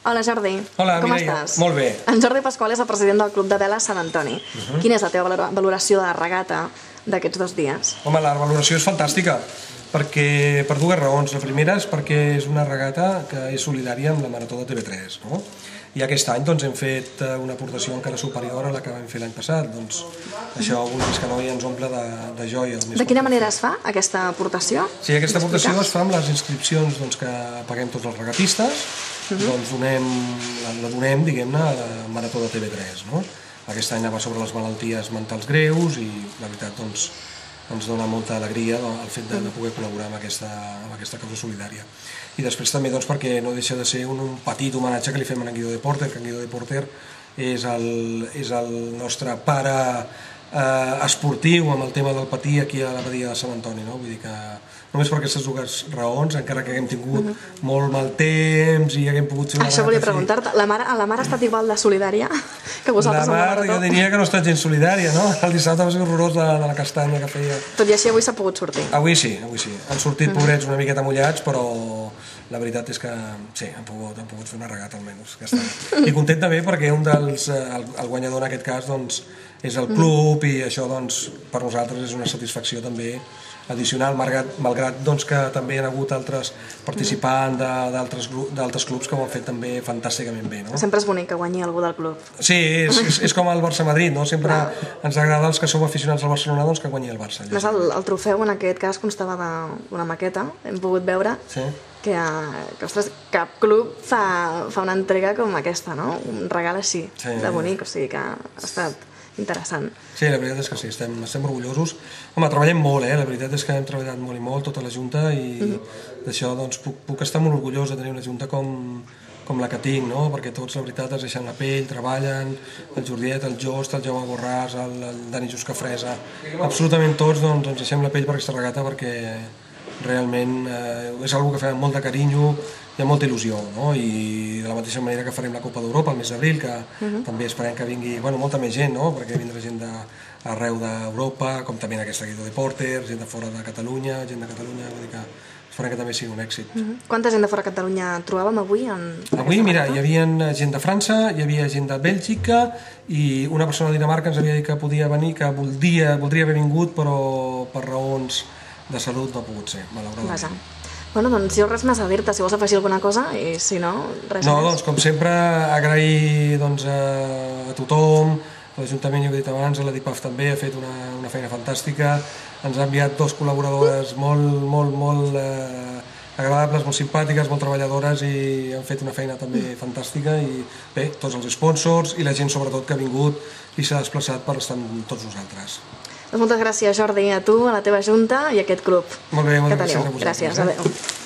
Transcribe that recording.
Hola, Jordi. Hola, com Mireia. estàs? Molt bé. En Jordi Pasqual és el president del Club de Vela Sant Antoni. Quina és la teva valoració de la regata d'aquests 2 dies? Home, la valoració és fantàstica, perquè per dues raons. La primera és perquè és una regata que és solidària amb la Marató de TV3, no? I aquest any doncs, hem fet una aportació encara superior a la que vam fer l'any passat. Doncs, això, vulguis que no, ja ens omple de joia. De quina manera es fa aquesta aportació? Sí, aquesta aportació es fa amb les inscripcions doncs, que paguem tots els regatistes, doncs la donem, diguem-ne, a la Marató de TV3, no? Aquest any anava sobre les malalties mentals greus i la veritat doncs, ens dona molta alegria el fet de poder col·laborar amb aquesta causa solidària. I després també doncs, perquè no deixa de ser un petit homenatge que li fem a en Guido de Porter, que en Guido de Porter és el nostre pare esportiu amb el tema del patí aquí a la badia de Sant Antoni, no? Vull dir que només per aquestes dues raons, encara que haguem tingut molt mal temps i haguem pogut fer una Això volia preguntar-te, la mare ha estat igual de solidària que vosaltres amb la Marató? Jo diria que no ha estat gens solidària, no? El dissabte va ser horrorós de la castanya que feia. Tot i així avui s'ha pogut sortir. Avui sí. Han sortit pobrets una miqueta mullats, però la veritat és que sí, han pogut fer una regata almenys. I content també perquè el guanyador en aquest cas doncs, és el club i això doncs, per nosaltres és una satisfacció també addicional, malgrat doncs, que també hi ha hagut altres participants d'altres clubs que ho han fet també fantàsticament bé. No? Sempre és bonic que guanyi algú del club. Sí, és com el Barça-Madrid, no? Sempre ens agrada els que som aficionats al Barcelona doncs, que guanyi el Barça. El trofeu en aquest cas constava d'una maqueta, hem pogut veure que ostres, cap club fa una entrega com aquesta, no? Un regal així, de bonic, o sigui que ha estat interessant. Sí, la veritat és que sí, estem orgullosos. Home, treballem molt, la veritat és que hem treballat molt i molt, tota la Junta, i d'això doncs, puc estar molt orgullós de tenir una Junta com la que tinc, no? Perquè tots, la veritat, es deixen la pell, treballen, el Jordiet, el Jost, el Jaume Borràs, el Dani Juscafresa, absolutament tots doncs, ens deixem la pell per aquesta regata perquè realment és una cosa que fem amb molt de carinyo i amb molta il·lusió, no? I de la mateixa manera que farem la Copa d'Europa el mes d'abril, que també esperem que vingui molta més gent, no? Perquè vindrà gent d'arreu d'Europa, com també en aquesta Guido de Porter, gent de fora de Catalunya, vull dir que esperem que també sigui un èxit. Quanta gent de fora de Catalunya trobàvem avui? Avui, mira, hi havia gent de França, hi havia gent de Bèlgica i una persona de Dinamarca ens havia dit que podia venir, que voldria haver vingut, però per raons de salut no ha pogut ser, malauradament. Bueno, doncs jo res més a dir-te, si vols afegir alguna cosa, i si no, res més. No, doncs com sempre, agrair a tothom, a l'Ajuntament, ja ho he dit abans, a la DIPAF també, ha fet una feina fantàstica, ens ha enviat 2 col·laboradores molt agradables, molt simpàtiques, molt treballadores i han fet una feina també fantàstica i bé, tots els sponsors i la gent sobretot que ha vingut i s'ha desplaçat per estar amb tots nosaltres. Doncs moltes gràcies, Jordi, a tu, a la teva Junta i a aquest club. Molt bé, moltes gràcies a vosaltres. Gràcies, adéu.